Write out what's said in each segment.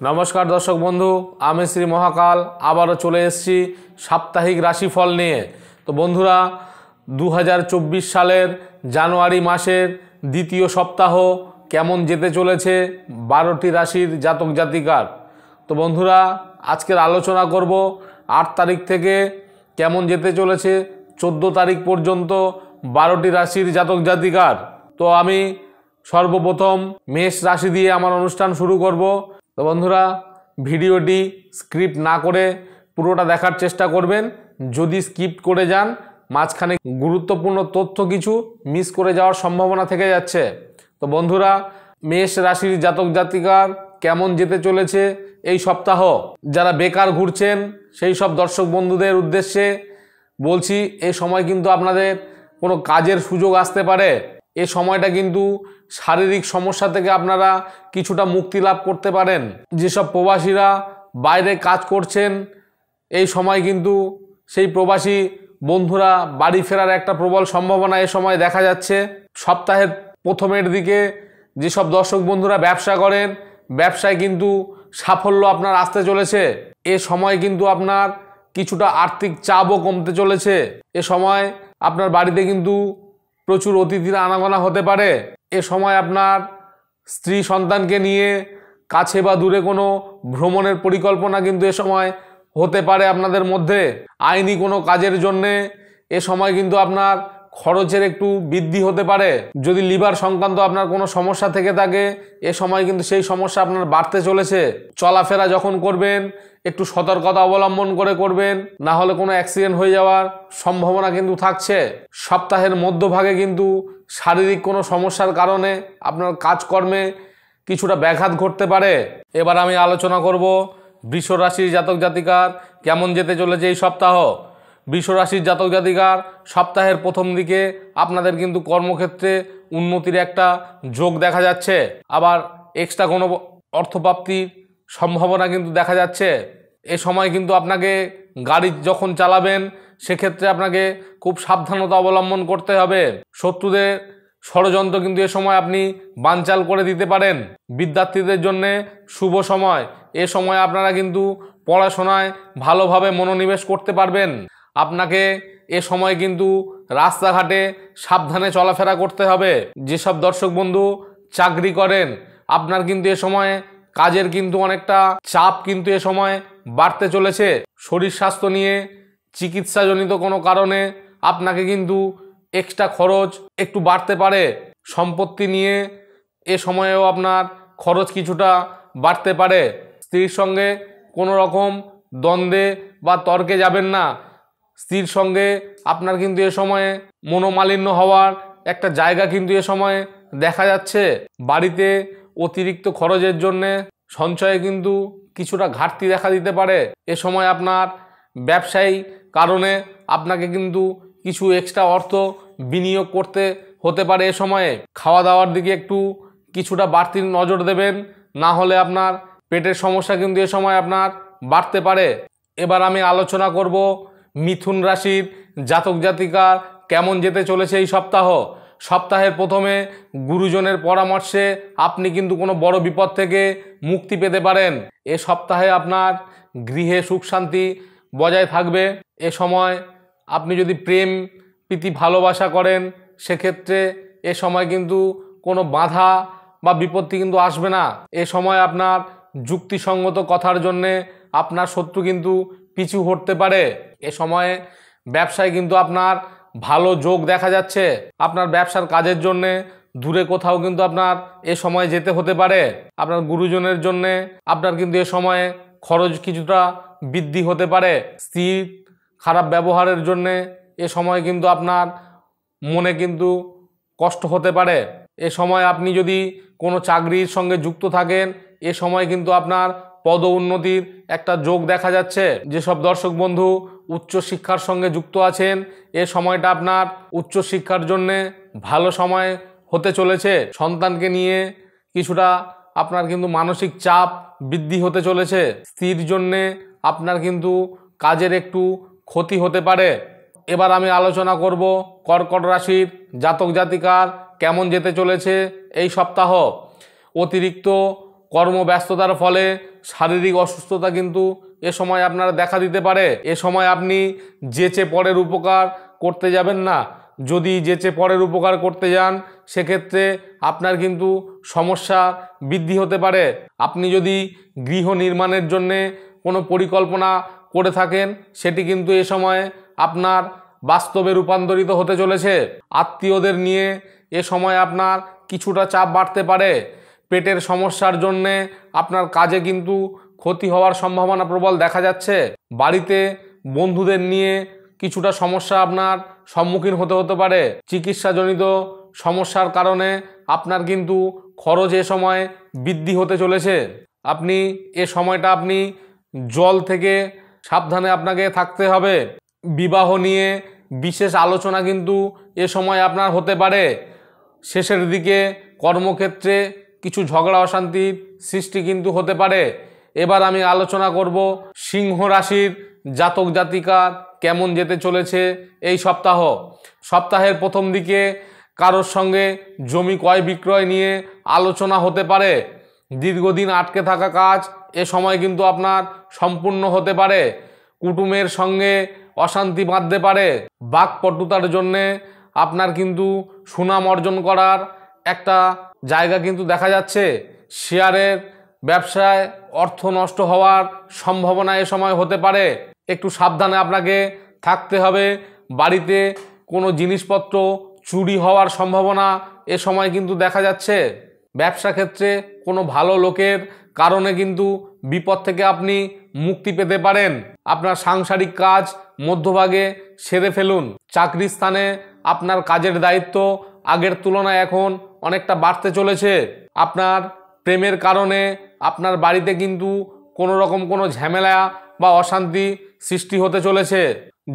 নমস্কার দর্শক বন্ধু, আমি শ্রী মহাকাল আবারও চলে এসেছি সাপ্তাহিক রাশিফল নিয়ে। তো বন্ধুরা, 2024 সালের জানুয়ারি মাসের দ্বিতীয় সপ্তাহ কেমন যেতে চলেছে 12টি রাশির জাতক জাতিকার। তো বন্ধুরা, আজকের আলোচনা করব 8 তারিখ থেকে কেমন যেতে চলেছে 14 তারিখ পর্যন্ত 12টি রাশির জাতক জাতিকার। তো আমি সর্বপ্রথম মেষ রাশি দিয়ে আমার অনুষ্ঠান শুরু করব। তো বন্ধুরা, ভিডিওটি স্ক্রিপ্ট না করে পুরোটা দেখার চেষ্টা করবেন। যদি স্কিপ করে যান, মাঝখানে গুরুত্বপূর্ণ তথ্য কিছু মিস করে যাওয়ার সম্ভাবনা থেকে যাচ্ছে। তো বন্ধুরা, মেষ রাশির জাতক জাতিকার কেমন যেতে চলেছে এই সপ্তাহ। যারা বেকার ঘুরছেন সেই সব দর্শক বন্ধুদের উদ্দেশ্যে বলছি, এই সময় কিন্তু আপনাদের কোনো কাজের সুযোগ আসতে পারে। এই সময়টা কিন্তু শারীরিক সমস্যা থেকে আপনারা কিছুটা মুক্তি লাভ করতে পারেন। যেসব প্রবাসীরা বাইরে কাজ করছেন, এই সময় কিন্তু সেই প্রবাসী বন্ধুরা বাড়ি ফেরার একটা প্রবল সম্ভাবনা এ সময় দেখা যাচ্ছে। সপ্তাহের প্রথমের দিকে যেসব দর্শক বন্ধুরা ব্যবসা করেন, ব্যবসায় কিন্তু সাফল্য আপনার আসতে চলেছে। এ সময় কিন্তু আপনার কিছুটা আর্থিক চাপও কমতে চলেছে। এ সময় আপনার বাড়িতে কিন্তু প্রচুর অতিথির আনাগোনা হতে পারে। এ সময় আপনার স্ত্রী সন্তানকে নিয়ে কাছে বা দূরে কোনো ভ্রমণের পরিকল্পনা কিন্তু এ সময় হতে পারে আপনাদের মধ্যে। আইনি কোনো কাজের জন্যে এ সময় কিন্তু আপনার খরচের একটু বৃদ্ধি হতে পারে। যদি লিভার সংক্রান্ত আপনার কোনো সমস্যা থেকে থাকে, এ সময় কিন্তু সেই সমস্যা আপনার বাড়তে চলেছে। চলাফেরা যখন করবেন একটু সতর্কতা অবলম্বন করে করবেন, না হলে কোনো অ্যাক্সিডেন্ট হয়ে যাওয়ার সম্ভাবনা কিন্তু থাকছে। সপ্তাহের মধ্যভাগে কিন্তু শারীরিক কোনো সমস্যার কারণে আপনার কাজকর্মে কিছুটা ব্যাঘাত ঘটতে পারে। এবার আমি আলোচনা করব বৃষ রাশির জাতক জাতিকার কেমন যেতে চলেছে এই সপ্তাহ। বৃষ রাশির জাতক জাতিকার সপ্তাহের প্রথম দিকে আপনাদের কিন্তু কর্মক্ষেত্রে উন্নতির একটা যোগ দেখা যাচ্ছে। আবার এক্সট্রা কোনো অর্থপ্রাপ্তির সম্ভাবনা কিন্তু দেখা যাচ্ছে। এ সময় কিন্তু আপনাকে গাড়ি যখন চালাবেন, সেক্ষেত্রে আপনাকে খুব সাবধানতা অবলম্বন করতে হবে। শত্রুদের ষড়যন্ত্র কিন্তু এ সময় আপনি বানচাল করে দিতে পারেন। বিদ্যার্থীদের জন্য শুভ সময়। এ সময় আপনারা কিন্তু পড়াশোনায় ভালোভাবে মনোনিবেশ করতে পারবেন। আপনাকে এ সময় কিন্তু রাস্তাঘাটে সাবধানে চলাফেরা করতে হবে। যেসব দর্শক বন্ধু চাকরি করেন, আপনার কিন্তু এ সময় কাজের কিন্তু অনেকটা চাপ কিন্তু এ সময় বাড়তে চলেছে। শরীর স্বাস্থ্য নিয়ে চিকিৎসাজনিত কোনো কারণে আপনাকে কিন্তু এক্সট্রা খরচ একটু বাড়তে পারে। সম্পত্তি নিয়ে এ সময়েও আপনার খরচ কিছুটা বাড়তে পারে। স্ত্রীর সঙ্গে কোনো রকম দ্বন্দ্বে বা তর্কে যাবেন না। স্ত্রীর সঙ্গে আপনার কিন্তু এ সময়ে মনোমালিন্য হওয়ার একটা জায়গা কিন্তু এ সময়ে দেখা যাচ্ছে। বাড়িতে অতিরিক্ত খরচের জন্যে সঞ্চয়ে কিন্তু কিছুটা ঘাটতি দেখা দিতে পারে। এ সময় আপনার ব্যবসায়ী কারণে আপনাকে কিন্তু কিছু এক্সট্রা অর্থ বিনিয়োগ করতে হতে পারে। এ সময়ে খাওয়া দাওয়ার দিকে একটু কিছুটা বাড়তি নজর দেবেন, না হলে আপনার পেটের সমস্যা কিন্তু এ সময় আপনার বাড়তে পারে। এবার আমি আলোচনা করব মিথুন রাশির জাতক জাতিকার কেমন যেতে চলেছে এই সপ্তাহ। সপ্তাহের প্রথমে গুরুজনের পরামর্শে আপনি কিন্তু কোনো বড় বিপদ থেকে মুক্তি পেতে পারেন। এ সপ্তাহে আপনার গৃহে সুখ শান্তি বজায় থাকবে। এ সময় আপনি যদি প্রেম প্রীতি ভালোবাসা করেন, সেক্ষেত্রে এ সময় কিন্তু কোনো বাধা বা বিপত্তি কিন্তু আসবে না। এ সময় আপনার যুক্তিসঙ্গত কথার জন্যে আপনার শত্রু কিন্তু পিছু হটতে পারে। এ সময়ে ব্যবসায় কিন্তু আপনার ভালো যোগ দেখা যাচ্ছে। আপনার ব্যবসার কাজের জন্যে দূরে কোথাও কিন্তু আপনার এ সময় যেতে হতে পারে। আপনার গুরুজনের জন্যে আপনার কিন্তু এ সময়ে খরচ কিছুটা বৃদ্ধি হতে পারে। স্ত্রীর খারাপ ব্যবহারের জন্যে এ সময় কিন্তু আপনার মনে কিন্তু কষ্ট হতে পারে। এ সময় আপনি যদি কোনো চাকরির সঙ্গে যুক্ত থাকেন, এ সময় কিন্তু আপনার পদ উন্নতির একটা যোগ দেখা যাচ্ছে। যেসব দর্শক বন্ধু উচ্চশিক্ষার সঙ্গে যুক্ত আছেন, এ সময়টা আপনার উচ্চশিক্ষার জন্যে ভালো সময় হতে চলেছে। সন্তানকে নিয়ে কিছুটা আপনার কিন্তু মানসিক চাপ বৃদ্ধি হতে চলেছে। স্ত্রীর জন্যে আপনার কিন্তু কাজের একটু ক্ষতি হতে পারে। এবার আমি আলোচনা করব কর্কট রাশির জাতক জাতিকার কেমন যেতে চলেছে এই সপ্তাহ। অতিরিক্ত কর্মব্যস্ততার ফলে শারীরিক অসুস্থতা কিন্তু এ সময় আপনার দেখা দিতে পারে। এ সময় আপনি যেচে পরের উপকার করতে যাবেন না। যদি যেচে পরের উপকার করতে যান সেক্ষেত্রে আপনার কিন্তু সমস্যা বৃদ্ধি হতে পারে। আপনি যদি গৃহ নির্মাণের জন্যে কোনো পরিকল্পনা করে থাকেন সেটি কিন্তু এ সময় আপনার বাস্তবে রূপান্তরিত হতে চলেছে। আত্মীয়দের নিয়ে এ সময় আপনার কিছুটা চাপ বাড়তে পারে। পেটের সমস্যার জন্যে আপনার কাজে কিন্তু ক্ষতি হওয়ার সম্ভাবনা প্রবল দেখা যাচ্ছে। বাড়িতে বন্ধুদের নিয়ে কিছুটা সমস্যা আপনার সম্মুখীন হতে পারে। চিকিৎসাজনিত সমস্যার কারণে আপনার কিন্তু খরচ এ সময় বৃদ্ধি হতে চলেছে। আপনি এ সময়টা আপনি জল থেকে সাবধানে আপনাকে থাকতে হবে। বিবাহ নিয়ে বিশেষ আলোচনা কিন্তু এ সময় আপনার হতে পারে। শেষের দিকে কর্মক্ষেত্রে কিছু ঝগড়া অশান্তির সৃষ্টি কিন্তু হতে পারে। এবার আমি আলোচনা করব সিংহ রাশির জাতক জাতিকার কেমন যেতে চলেছে এই সপ্তাহ। সপ্তাহের প্রথম দিকে কারোর সঙ্গে জমি ক্রয় বিক্রয় নিয়ে আলোচনা হতে পারে। দীর্ঘদিন আটকে থাকা কাজ এ সময় কিন্তু আপনার সম্পূর্ণ হতে পারে। কুটুমের সঙ্গে অশান্তি বাঁধতে পারে। বাকপটুতার জন্যে আপনার কিন্তু সুনাম অর্জন করার একটা জায়গা কিন্তু দেখা যাচ্ছে। শেয়ারের ব্যবসায় অর্থ নষ্ট হওয়ার সম্ভাবনা এ সময় হতে পারে। একটু সাবধানে আপনাকে থাকতে হবে। বাড়িতে কোনো জিনিসপত্র চুরি হওয়ার সম্ভাবনা এ সময় কিন্তু দেখা যাচ্ছে। ব্যবসা ক্ষেত্রে কোনো ভালো লোকের কারণে কিন্তু বিপদ থেকে আপনি মুক্তি পেতে পারেন। আপনার সাংসারিক কাজ মধ্যভাগে সেরে ফেলুন। চাকরির স্থানে আপনার কাজের দায়িত্ব আগের তুলনায় এখন অনেকটা বাড়তে চলেছে। আপনার প্রেমের কারণে আপনার বাড়িতে কিন্তু কোনো রকম কোনো ঝামেলা বা অশান্তি সৃষ্টি হতে চলেছে।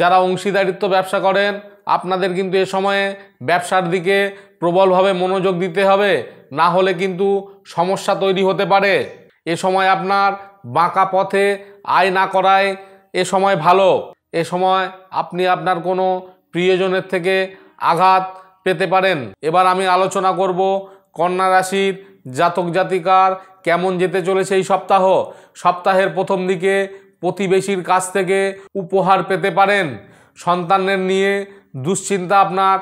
যারা অংশীদারিত্ব ব্যবসা করেন আপনাদের কিন্তু এ সময়ে ব্যবসার দিকে প্রবলভাবে মনোযোগ দিতে হবে, না হলে কিন্তু সমস্যা তৈরি হতে পারে। এ সময় আপনার বাঁকা পথে আয় না করায় এ সময় ভালো। এ সময় আপনি আপনার কোনো প্রিয়জনের থেকে আঘাত পেতে পারেন। এবার আমি আলোচনা করব কন্যা রাশির জাতক জাতিকার কেমন যেতে চলেছে এই সপ্তাহ। সপ্তাহের প্রথম দিকে প্রতিবেশীর কাছ থেকে উপহার পেতে পারেন। সন্তানের নিয়ে দুশ্চিন্তা আপনার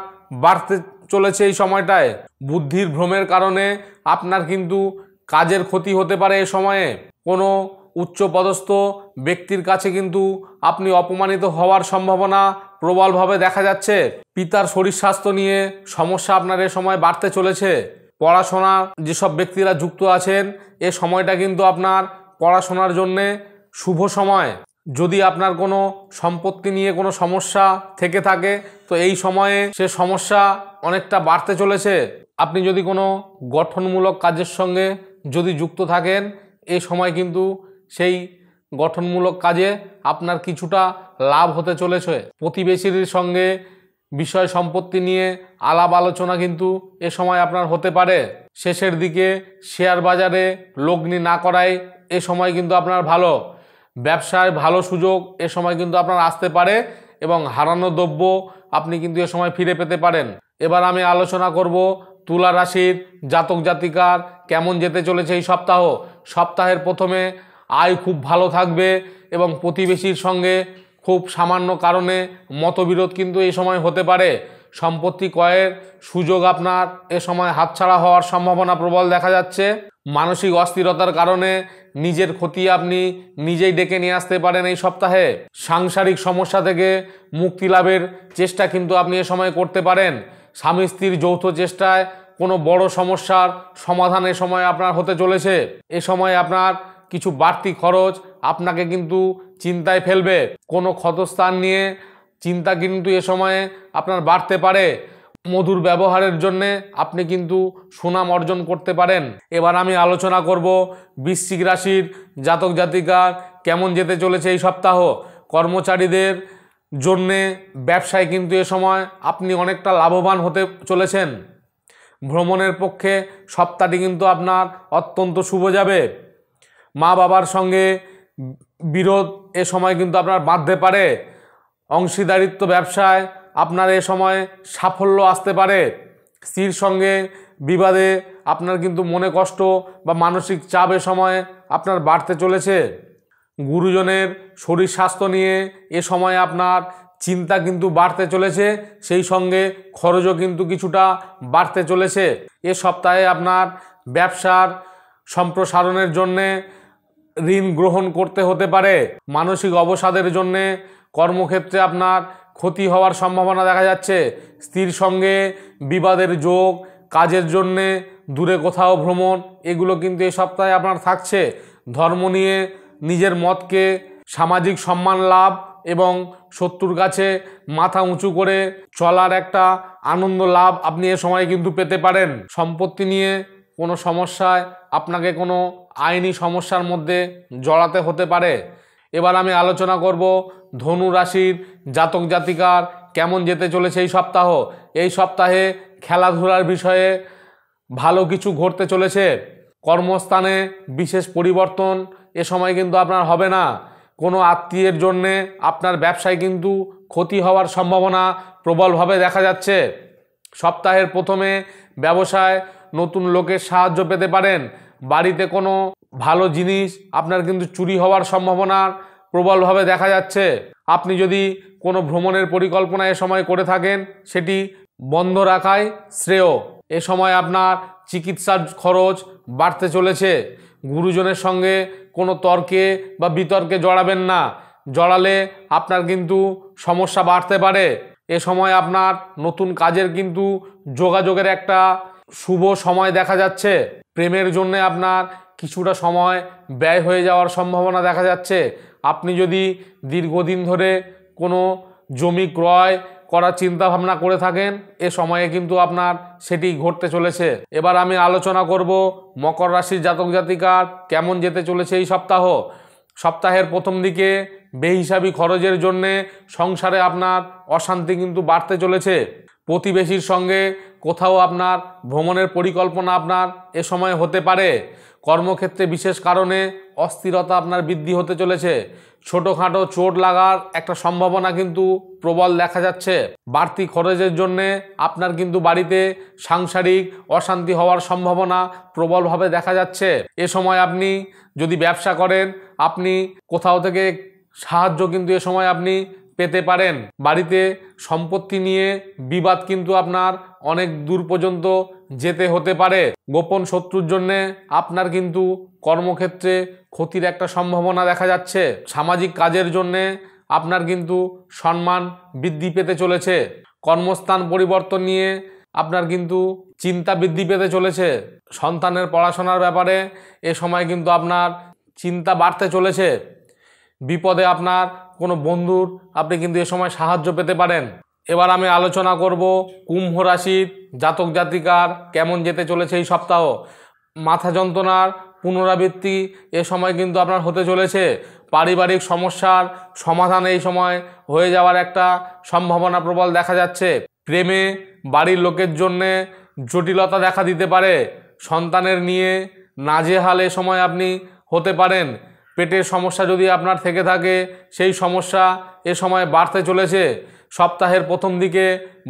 বাড়তে চলেছে এই সময়টায়। বুদ্ধির ভ্রমের কারণে আপনার কিন্তু কাজের ক্ষতি হতে পারে। এ সময়ে কোনো উচ্চপদস্থ ব্যক্তির কাছে কিন্তু আপনি অপমানিত হওয়ার সম্ভাবনা প্রবলভাবে দেখা যাচ্ছে। পিতার শরীর স্বাস্থ্য নিয়ে সমস্যা আপনার এ সময় বাড়তে চলেছে। পড়াশোনা যেসব ব্যক্তিরা যুক্ত আছেন এ সময়টা কিন্তু আপনার পড়াশোনার জন্যে শুভ সময়। যদি আপনার কোনো সম্পত্তি নিয়ে কোনো সমস্যা থেকে থাকে তো এই সময়ে সে সমস্যা অনেকটা বাড়তে চলেছে। আপনি যদি কোনো গঠনমূলক কাজের সঙ্গে যদি যুক্ত থাকেন এই সময় কিন্তু সেই গঠনমূলক কাজে আপনার কিছুটা লাভ হতে চলেছে। প্রতিবেশীর সঙ্গে বিষয় সম্পত্তি নিয়ে আলাপ আলোচনা কিন্তু এ সময় আপনার হতে পারে। শেষের দিকে শেয়ার বাজারে লগ্নি না করাই এ সময় কিন্তু আপনার ভালো। ব্যবসায় ভালো সুযোগ এ সময় কিন্তু আপনার আসতে পারে এবং হারানো দ্রব্য আপনি কিন্তু এ সময় ফিরে পেতে পারেন। এবার আমি আলোচনা করব তুলা রাশির জাতক জাতিকার কেমন যেতে চলেছে এই সপ্তাহ। সপ্তাহের প্রথমে আয় খুব ভালো থাকবে এবং প্রতিবেশীর সঙ্গে খুব সামান্য কারণে মতবিরোধ কিন্তু এই সময় হতে পারে। সম্পত্তি ক্রয়ের সুযোগ আপনার এ সময় হাতছাড়া হওয়ার সম্ভাবনা প্রবল দেখা যাচ্ছে। মানসিক অস্থিরতার কারণে নিজের ক্ষতি আপনি নিজেই ডেকে নিয়ে আসতে পারেন এই সপ্তাহে। সাংসারিক সমস্যা থেকে মুক্তি লাভের চেষ্টা কিন্তু আপনি এ সময় করতে পারেন। স্বামী স্ত্রীর যৌথ চেষ্টায় কোনো বড় সমস্যার সমাধান এ সময় আপনার হতে চলেছে। এ সময় আপনার কিছু বাড়তি খরচ আপনাকে কিন্তু চিন্তায় ফেলবে। কোনো ক্ষতস্থান নিয়ে চিন্তা কিন্তু এ সময়ে আপনার বাড়তে পারে। মধুর ব্যবহারের জন্যে আপনি কিন্তু সুনাম অর্জন করতে পারেন। এবার আমি আলোচনা করব বৃশ্চিক রাশির জাতক জাতিকার কেমন যেতে চলেছে এই সপ্তাহ। কর্মচারীদের জন্যে ব্যবসায় কিন্তু এ সময় আপনি অনেকটা লাভবান হতে চলেছেন। ভ্রমণের পক্ষে সপ্তাহটি কিন্তু আপনার অত্যন্ত শুভ যাবে। মা বাবার সঙ্গে বিরোধ এ সময় কিন্তু আপনার বাঁধতে পারে। অংশীদারিত্ব ব্যবসায় আপনার এ সময় সাফল্য আসতে পারে। স্ত্রীর সঙ্গে বিবাদে আপনার কিন্তু মনে কষ্ট বা মানসিক চাপ এ সময় আপনার বাড়তে চলেছে। গুরুজনের শরীর স্বাস্থ্য নিয়ে এ সময় আপনার চিন্তা কিন্তু বাড়তে চলেছে, সেই সঙ্গে খরচও কিন্তু কিছুটা বাড়তে চলেছে। এ সপ্তাহে আপনার ব্যবসার সম্প্রসারণের জন্যে ঋণ গ্রহণ করতে হতে পারে। মানসিক অবসাদের জন্যে কর্মক্ষেত্রে আপনার ক্ষতি হওয়ার সম্ভাবনা দেখা যাচ্ছে। স্ত্রীর সঙ্গে বিবাদের যোগ, কাজের জন্যে দূরে কোথাও ভ্রমণ, এগুলো কিন্তু এই সপ্তাহে আপনার থাকছে। ধর্ম নিয়ে নিজের মতকে সামাজিক সম্মান লাভ এবং শত্রুর কাছে মাথা উঁচু করে চলার একটা আনন্দ লাভ আপনি এ সময় কিন্তু পেতে পারেন। সম্পত্তি নিয়ে কোনো সমস্যায় আপনাকে কোনো আইনি সমস্যার মধ্যে জড়াতে হতে পারে। এবার আমি আলোচনা করব ধনু রাশির জাতক জাতিকার কেমন যেতে চলেছে এই সপ্তাহ। এই সপ্তাহে খেলাধুলার বিষয়ে ভালো কিছু ঘটতে চলেছে। কর্মস্থানে বিশেষ পরিবর্তন এ সময় কিন্তু আপনার হবে না। কোনো আত্মীয়ের জন্যে আপনার ব্যবসায় কিন্তু ক্ষতি হওয়ার সম্ভাবনা প্রবলভাবে দেখা যাচ্ছে। সপ্তাহের প্রথমে ব্যবসায় নতুন লোকের সাহায্য পেতে পারেন। বাড়িতে কোনো ভালো জিনিস আপনার কিন্তু চুরি হওয়ার সম্ভাবনা প্রবলভাবে দেখা যাচ্ছে। আপনি যদি কোনো ভ্রমণের পরিকল্পনা এ সময় করে থাকেন, সেটি বন্ধ রাখাই শ্রেয়। এ সময় আপনার চিকিৎসার খরচ বাড়তে চলেছে। গুরুজনের সঙ্গে কোনো তর্কে বা বিতর্কে জড়াবেন না, জড়ালে আপনার কিন্তু সমস্যা বাড়তে পারে। এ সময় আপনার নতুন কাজের কিন্তু যোগাযোগের একটা শুভ সময় দেখা যাচ্ছে। প্রেমের জন্য আপনার কিছুটা সময় ব্যয় হয়ে যাওয়ার সম্ভাবনা দেখা যাচ্ছে। আপনি যদি দীর্ঘদিন ধরে কোনো জমি ক্রয় করার চিন্তা ভাবনা করে থাকেন, এ সময়ে কিন্তু আপনার সেটি ঘটতে চলেছে। এবার আমি আলোচনা করব মকর রাশির জাতক জাতিকার কেমন যেতে চলেছে এই সপ্তাহ। সপ্তাহের প্রথম দিকে বেহিসাবি খরচের জন্যে সংসারে আপনার অশান্তি কিন্তু বাড়তে চলেছে। প্রতিবেশীর সঙ্গে কোথাও আপনার ভ্রমণের পরিকল্পনা আপনার এ সময় হতে পারে। কর্মক্ষেত্রে বিশেষ কারণে অস্থিরতা আপনার বৃদ্ধি হতে চলেছে। ছোটোখাটো চোট লাগার একটা সম্ভাবনা কিন্তু প্রবল দেখা যাচ্ছে। বাড়তি খরচের জন্যে আপনার কিন্তু বাড়িতে সাংসারিক অশান্তি হওয়ার সম্ভাবনা প্রবলভাবে দেখা যাচ্ছে। এ সময় আপনি যদি ব্যবসা করেন, আপনি কোথাও থেকে সাহায্য কিন্তু এ সময় আপনি পেতে পারেন। বাড়িতে সম্পত্তি নিয়ে বিবাদ কিন্তু আপনার অনেক দূর পর্যন্ত যেতে হতে পারে। গোপন শত্রুর জন্যে আপনার কিন্তু কর্মক্ষেত্রে ক্ষতির একটা সম্ভাবনা দেখা যাচ্ছে। সামাজিক কাজের জন্যে আপনার কিন্তু সম্মান বৃদ্ধি পেতে চলেছে। কর্মস্থান পরিবর্তন নিয়ে আপনার কিন্তু চিন্তা বৃদ্ধি পেতে চলেছে। সন্তানের পড়াশোনার ব্যাপারে এ সময় কিন্তু আপনার চিন্তা বাড়তে চলেছে। বিপদে আপনার কোনো বন্ধুর আপনি কিন্তু এ সময় সাহায্য পেতে পারেন। এবার আমি আলোচনা করব কুম্ভ রাশির জাতক জাতিকার কেমন যেতে চলেছে এই সপ্তাহ। মাথা যন্ত্রণার পুনরাবৃত্তি এ সময় কিন্তু আপনার হতে চলেছে। পারিবারিক সমস্যার সমাধান এই সময় হয়ে যাওয়ার একটা সম্ভাবনা প্রবল দেখা যাচ্ছে। প্রেমে বাড়ির লোকের জন্যে জটিলতা দেখা দিতে পারে। সন্তানের নিয়ে নাজেহাল এ সময় আপনি হতে পারেন। পেটের সমস্যা যদি আপনার থেকে থাকে, সেই সমস্যা এ সময় বাড়তে চলেছে। সপ্তাহের প্রথম দিকে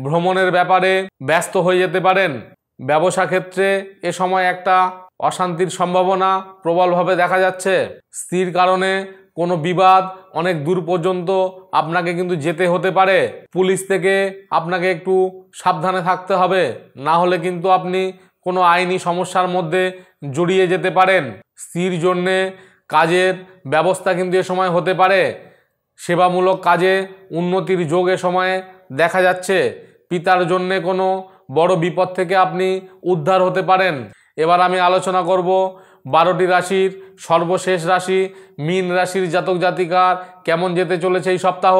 ভ্রমণের ব্যাপারে ব্যস্ত হয়ে যেতে পারেন। ব্যবসা ক্ষেত্রে এ সময় একটা অশান্তির সম্ভাবনা প্রবলভাবে দেখা যাচ্ছে। স্ত্রীর কারণে কোনো বিবাদ অনেক দূর পর্যন্ত আপনাকে কিন্তু যেতে হতে পারে। পুলিশ থেকে আপনাকে একটু সাবধানে থাকতে হবে, না হলে কিন্তু আপনি কোনো আইনি সমস্যার মধ্যে জড়িয়ে যেতে পারেন। স্ত্রীর জন্যে কাজের ব্যবস্থা কিন্তু এ সময় হতে পারে। সেবামূলক কাজে উন্নতির যোগ এ সময়ে দেখা যাচ্ছে। পিতার জন্যে কোনো বড় বিপদ থেকে আপনি উদ্ধার হতে পারেন। এবার আমি আলোচনা করব 12টি রাশির সর্বশেষ রাশি মীন রাশির জাতক জাতিকার কেমন যেতে চলেছে এই সপ্তাহ।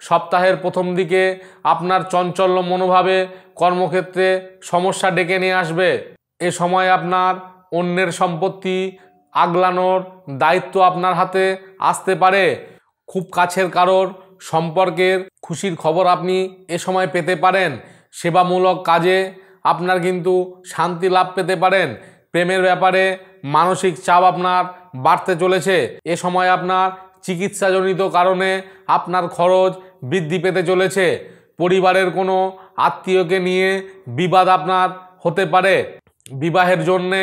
সপ্তাহের প্রথম দিকে আপনার চঞ্চল মনোভাবে কর্মক্ষেত্রে সমস্যা ডেকে নিয়ে আসবে। এ সময় আপনার অন্যের সম্পত্তি আগলানোর দায়িত্ব আপনার হাতে আসতে পারে। খুব কাছের কারোর সম্পর্কের খুশির খবর আপনি এ সময় পেতে পারেন। সেবামূলক কাজে আপনার কিন্তু শান্তি লাভ পেতে পারেন। প্রেমের ব্যাপারে মানসিক চাপ আপনার বাড়তে চলেছে। এ সময় আপনার চিকিৎসাজনিত কারণে আপনার খরচ বৃদ্ধি পেতে চলেছে। পরিবারের কোনো আত্মীয়কে নিয়ে বিবাদ আপনার হতে পারে। বিবাহের জন্যে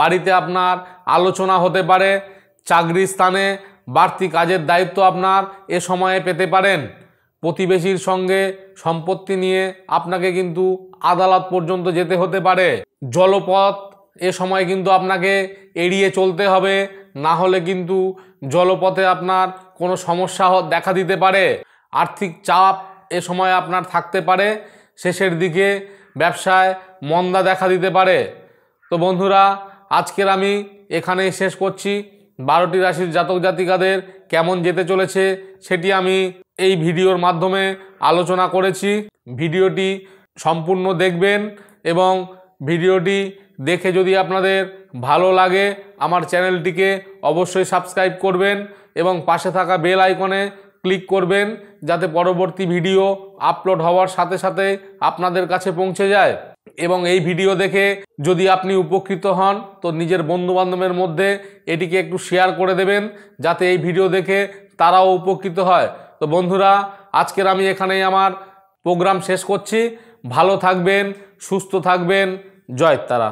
বাড়িতে আপনার আলোচনা হতে পারে। চাকরির স্থানে বাড়তি কাজের দায়িত্ব আপনার এ সময়ে পেতে পারেন। প্রতিবেশীর সঙ্গে সম্পত্তি নিয়ে আপনাকে কিন্তু আদালত পর্যন্ত যেতে হতে পারে। জলপথ এ সময় কিন্তু আপনাকে এড়িয়ে চলতে হবে, না হলে কিন্তু জলপথে আপনার কোনো সমস্যা দেখা দিতে পারে। আর্থিক চাপ এ সময় আপনার থাকতে পারে। শেষের দিকে ব্যবসায় মন্দা দেখা দিতে পারে। তো বন্ধুরা, আজকের আমি এখানেই শেষ করছি। 12টি রাশির জাতক জাতিকাদের কেমন যেতে চলেছে সেটি আমি এই ভিডিওর মাধ্যমে আলোচনা করেছি। ভিডিওটি সম্পূর্ণ দেখবেন এবং ভিডিওটি দেখে যদি আপনাদের ভালো লাগে আমার চ্যানেলটিকে অবশ্যই সাবস্ক্রাইব করবেন এবং পাশে থাকা বেল আইকনে ক্লিক করবেন, যাতে পরবর্তী ভিডিও আপলোড হওয়ার সাথে সাথে আপনাদের কাছে পৌঁছে যায়। এবং এই ভিডিও দেখে যদি আপনি উপকৃত হন তো নিজের বন্ধুবান্ধবের মধ্যে এটিকে একটু শেয়ার করে দেবেন, যাতে এই ভিডিও দেখে তারাও উপকৃত হয়। তো বন্ধুরা, আজকের আমি এখানেই আমার প্রোগ্রাম শেষ করছি। ভালো থাকবেন, সুস্থ থাকবেন। জয় তারা।